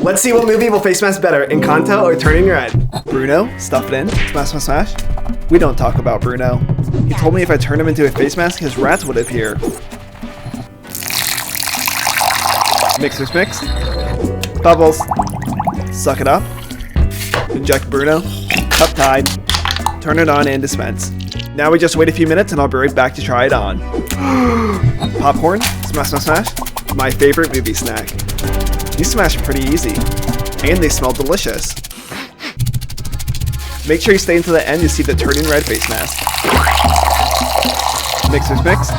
Let's see what movie will face mask better, Encanto or Turning Red. Bruno, stuff it in, smash, smash, smash. We don't talk about Bruno. He told me if I turned him into a face mask, his rats would appear. Mix, mix, mix. Bubbles. Suck it up. Inject Bruno. Cup tied. Turn it on and dispense. Now we just wait a few minutes and I'll be right back to try it on. Popcorn. Smash, smash, smash. My favorite movie snack. These smash pretty easy. And they smell delicious. Make sure you stay until the end to see the turning red face mask. Mix, mix, mix.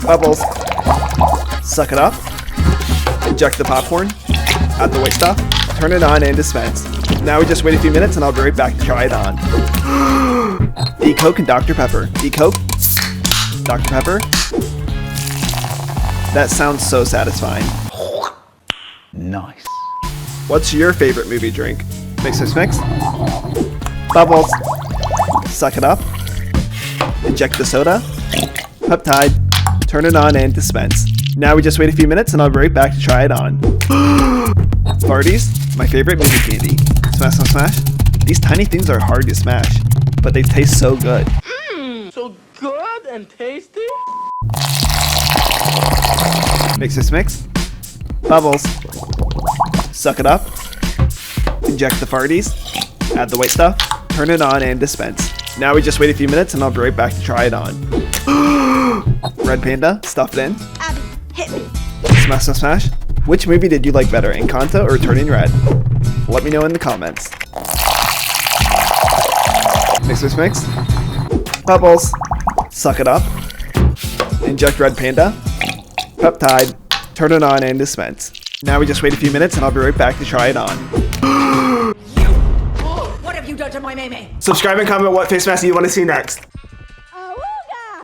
Bubbles. Suck it up. Inject the popcorn. Add the white stuff. Turn it on and dispense. Now we just wait a few minutes and I'll be right back to try it on. Eat Coke and Dr. Pepper. Eat Coke. Dr. Pepper. That sounds so satisfying. Nice. What's your favorite movie drink? Mix, mix, mix. Bubbles. Suck it up. Inject the soda. Peptide. Turn it on and dispense. Now we just wait a few minutes and I'll be right back to try it on. Farties, my favorite movie candy. Smash, smash, smash. These tiny things are hard to smash, but they taste so good. So good and tasty. Mix, mix, mix. Bubbles. Suck it up. Inject the farties. Add the white stuff. Turn it on and dispense. Now we just wait a few minutes and I'll be right back to try it on. Red Panda, stuff it in. Abby, hit me. Smash, smash, smash. Which movie did you like better, Encanto or Turning Red? Let me know in the comments. Mix, mix, mix. Bubbles. Suck it up. Inject Red Panda. Peptide. Turn it on and dispense. Now we just wait a few minutes and I'll be right back to try it on. What have you done to my Meme? Subscribe and comment what face mask you want to see next.